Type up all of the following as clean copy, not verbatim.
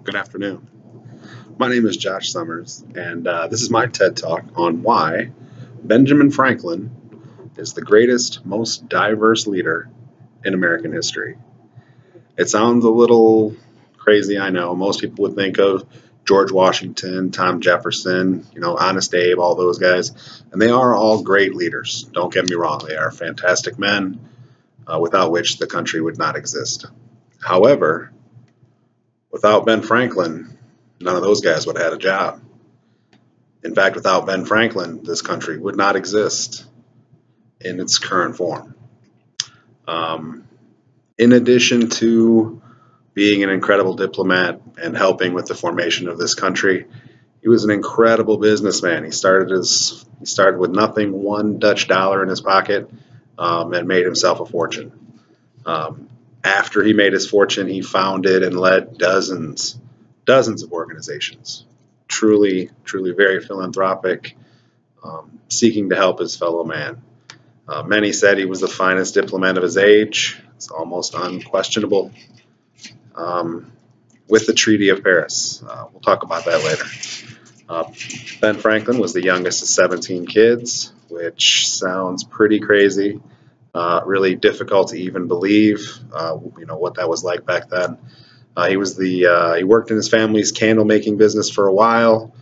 Good afternoon. My name is Josh Summers, and this is my TED Talk on why Benjamin Franklin is the greatest, most diverse leader in American history. It sounds a little crazy, I know. Most people would think of George Washington, Tom Jefferson, Honest Abe, all those guys, and they are all great leaders. Don't get me wrong, they are fantastic men, without which the country would not exist. However, without Ben Franklin, none of those guys would have had a job. In fact, without Ben Franklin, this country would not exist in its current form. In addition to being an incredible diplomat and helping with the formation of this country, he was an incredible businessman. He started with nothing, one Dutch dollar in his pocket, and made himself a fortune. After he made his fortune, he founded and led dozens of organizations, truly very philanthropic, seeking to help his fellow man. Many said he was the finest diplomat of his age. It's almost unquestionable. With the Treaty of Paris, we'll talk about that later. Ben Franklin was the youngest of 17 kids, which sounds pretty crazy. Really difficult to even believe, what that was like back then. He worked in his family's candle making business for a while,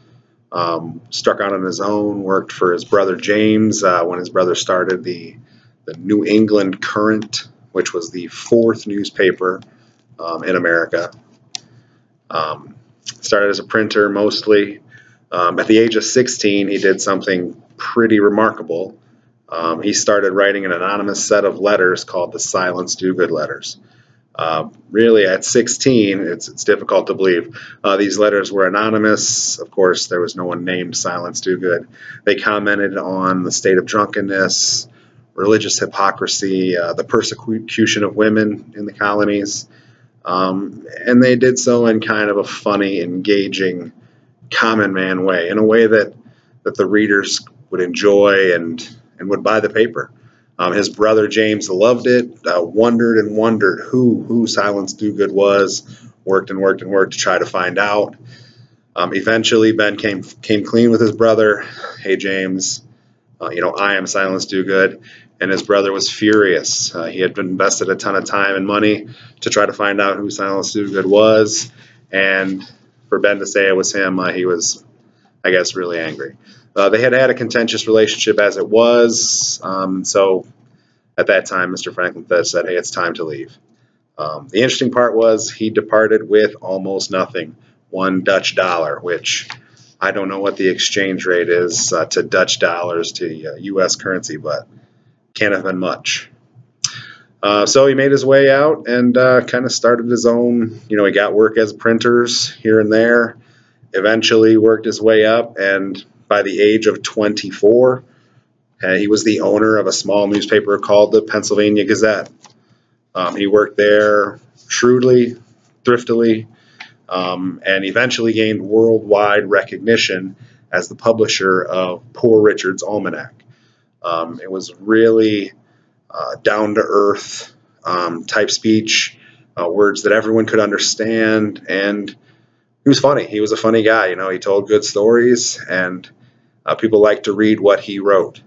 struck out on his own, worked for his brother James when his brother started the New England Courant, which was the fourth newspaper in America. Started as a printer mostly. At the age of 16, he did something pretty remarkable. He started writing an anonymous set of letters called the Silence Do-Good letters. Really, at 16, it's difficult to believe. These letters were anonymous. Of course, there was no one named Silence Do-Good. They commented on the state of drunkenness, religious hypocrisy, the persecution of women in the colonies, and they did so in kind of a funny, engaging, common man way, in a way that the readers would enjoy and would buy the paper. His brother James loved it, wondered who Silence Do-Good was, worked to try to find out. Eventually, Ben came clean with his brother. Hey, James, I am Silence Do-Good. And his brother was furious. He had invested a ton of time and money to try to find out who Silence Do-Good was. And for Ben to say it was him, he was, I guess, really angry. They had a contentious relationship as it was, so at that time, Mr. Franklin said, hey, it's time to leave. The interesting part was he departed with almost nothing, one Dutch dollar, which I don't know what the exchange rate is to Dutch dollars to U.S. currency, but can't have been much. So he made his way out and kind of started his own, he got work as printers here and there, eventually worked his way up, and by the age of 24, he was the owner of a small newspaper called the Pennsylvania Gazette. He worked there shrewdly, thriftily, and eventually gained worldwide recognition as the publisher of Poor Richard's Almanac. It was really down-to-earth type speech, words that everyone could understand, and he was funny. He was a funny guy. He told good stories, and people liked to read what he wrote.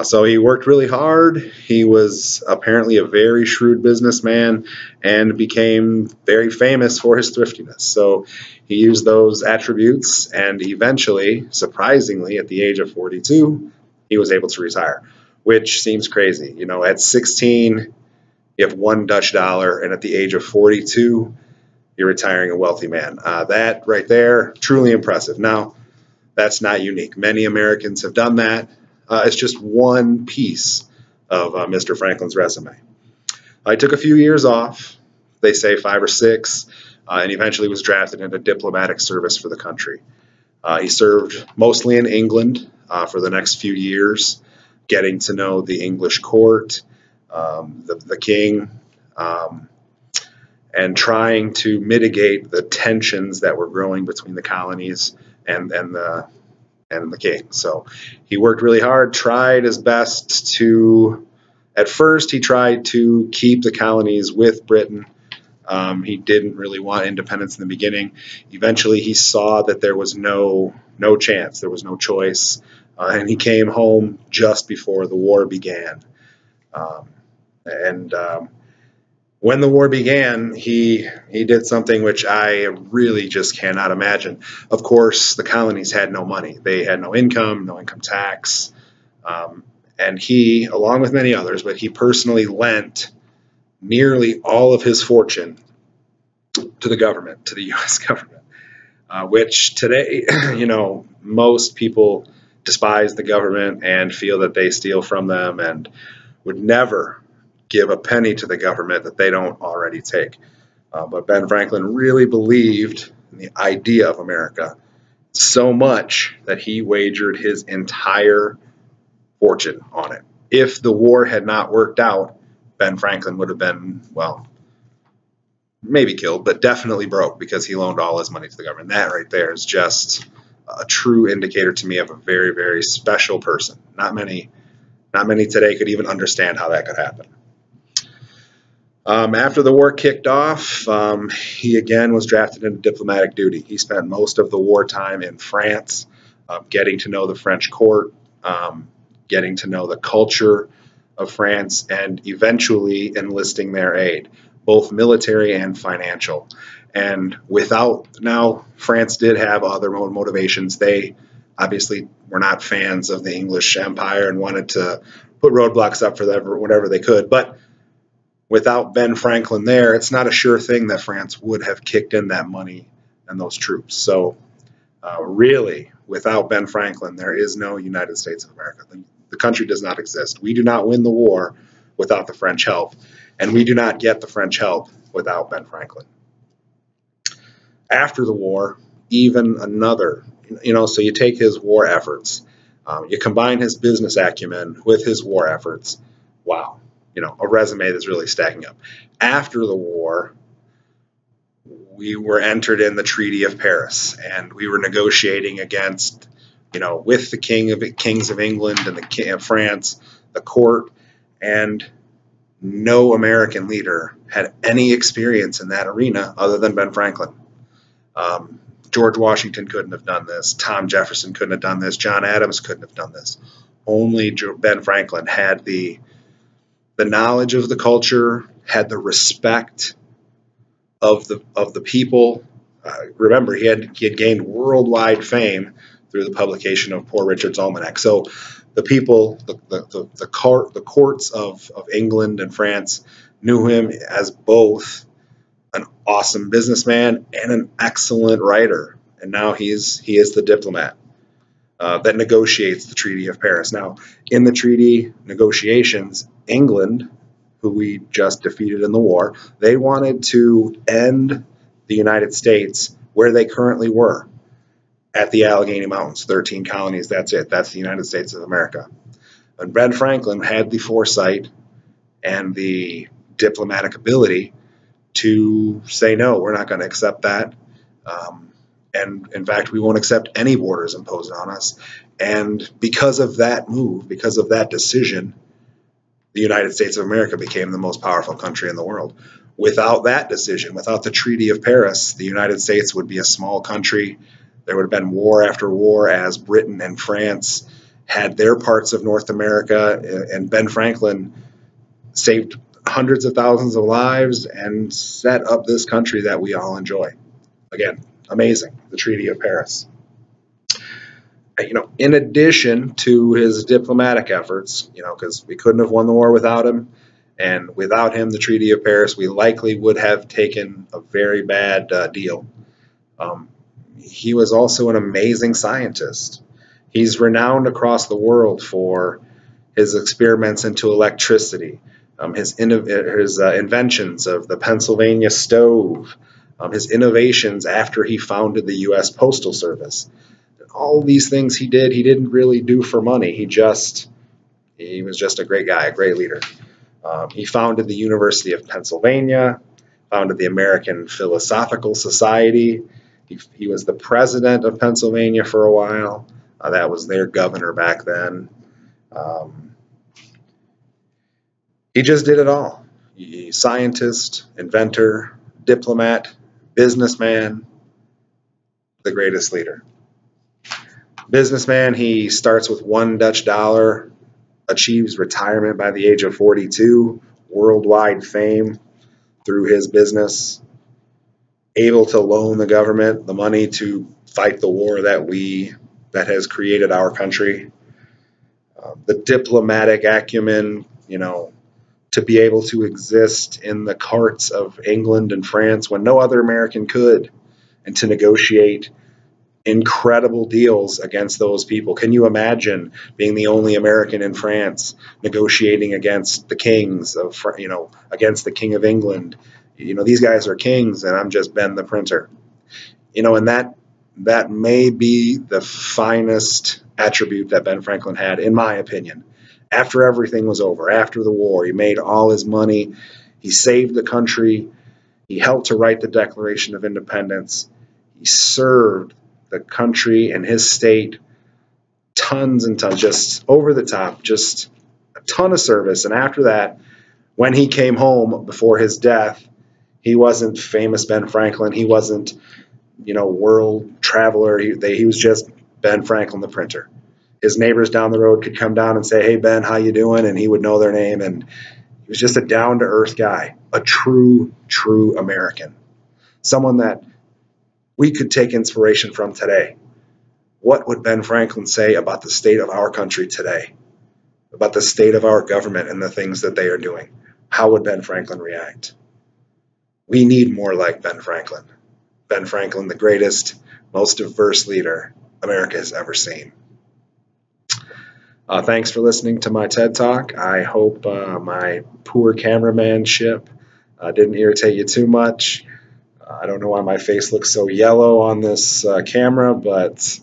So he worked really hard. He was apparently a very shrewd businessman and became very famous for his thriftiness. So he used those attributes, and eventually, surprisingly, at the age of 42, he was able to retire, which seems crazy. At 16, you have one Dutch dollar, and at the age of 42, you're retiring a wealthy man. That right there, truly impressive. Now, that's not unique. Many Americans have done that. It's just one piece of Mr. Franklin's resume. He took a few years off, they say 5 or 6, and eventually was drafted into diplomatic service for the country. He served mostly in England for the next few years, getting to know the English court, the king, and trying to mitigate the tensions that were growing between the colonies and the king. So he worked really hard, tried his best to, at first he tried to keep the colonies with Britain, He didn't really want independence in the beginning. Eventually, he saw that there was no chance, there was no choice, and he came home just before the war began. And when the war began, he did something which I really just cannot imagine. Of course, the colonies had no money. They had no income tax. And he, along with many others, but he personally lent nearly all of his fortune to the government, to the U.S. government, which today, most people despise the government and feel that they steal from them and would never give a penny to the government that they don't already take. But Ben Franklin really believed in the idea of America so much that he wagered his entire fortune on it. If the war had not worked out, Ben Franklin would have been, well, maybe killed, but definitely broke because he loaned all his money to the government. That right there is just a true indicator to me of a very, very special person. Not many today could even understand how that could happen. After the war kicked off, he again was drafted into diplomatic duty. He spent most of the wartime in France, getting to know the French court, getting to know the culture of France, and eventually enlisting their aid, both military and financial. And now France did have other motivations. They obviously were not fans of the English Empire and wanted to put roadblocks up for them, whatever they could. But without Ben Franklin there, it's not a sure thing that France would have kicked in that money and those troops. So really, without Ben Franklin, there is no United States of America. The country does not exist. We do not win the war without the French help, and we do not get the French help without Ben Franklin. After the war, even another, so you take his war efforts, you combine his business acumen with his war efforts. Wow. A resume that's really stacking up. After the war, we were entered in the Treaty of Paris, and we were negotiating against, with the kings of England and the king of France, the court, and no American leader had any experience in that arena other than Ben Franklin. George Washington couldn't have done this. Tom Jefferson couldn't have done this. John Adams couldn't have done this. Only Ben Franklin had the knowledge of the culture, had the respect of the people. Remember, he had gained worldwide fame through the publication of Poor Richard's Almanac. So the people, the courts of England and France knew him as both an awesome businessman and an excellent writer. And now he is the diplomat that negotiates the Treaty of Paris. Now, in the treaty negotiations, England, who we just defeated in the war, they wanted to end the United States where they currently were, at the Allegheny Mountains, 13 colonies, that's it. That's the United States of America. And Ben Franklin had the foresight and the diplomatic ability to say, no, we're not going to accept that. And in fact, we won't accept any borders imposed on us. And because of that move, because of that decision, the United States of America became the most powerful country in the world. Without that decision, without the Treaty of Paris, the United States would be a small country. There would have been war after war as Britain and France had their parts of North America, and Ben Franklin saved hundreds of thousands of lives and set up this country that we all enjoy. Again, amazing, the Treaty of Paris. In addition to his diplomatic efforts, because we couldn't have won the war without him, and without him, the Treaty of Paris, we likely would have taken a very bad deal. He was also an amazing scientist. He's renowned across the world for his experiments into electricity, his inventions of the Pennsylvania stove, his innovations after he founded the U.S. Postal Service. All these things he didn't really do for money. He was just a great guy, a great leader. He founded the University of Pennsylvania, founded the American Philosophical Society. He was the president of Pennsylvania for a while. That was their governor back then. He just did it all. Scientist, inventor, diplomat, businessman, the greatest leader. Businessman, he starts with $1 Dutch, achieves retirement by the age of 42, worldwide fame through his business, able to loan the government the money to fight the war that has created our country. The diplomatic acumen, to be able to exist in the courts of England and France when no other American could, and to negotiate incredible deals against those people. Can you imagine being the only American in France negotiating against the kings of, against the King of England? These guys are kings, and I'm just Ben the printer. And that may be the finest attribute that Ben Franklin had, in my opinion. After everything was over, after the war, he made all his money, he saved the country, he helped to write the Declaration of Independence, he served the country and his state tons and tons, just over the top, just a ton of service. And after that, when he came home before his death, he wasn't famous Ben Franklin, he wasn't world traveler, he was just Ben Franklin the printer. His neighbors down the road could come down and say, "Hey Ben, how you doing?" and he would know their name. And he was just a down-to-earth guy, a true American, someone that we could take inspiration from today. What would Ben Franklin say about the state of our country today, about the state of our government and the things that they are doing? How would Ben Franklin react? We need more like Ben Franklin. Ben Franklin, the greatest, most diverse leader America has ever seen. Thanks for listening to my TED Talk. I hope my poor cameramanship didn't irritate you too much. I don't know why my face looks so yellow on this camera, but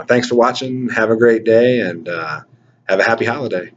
thanks for watching. Have a great day, and have a happy holiday.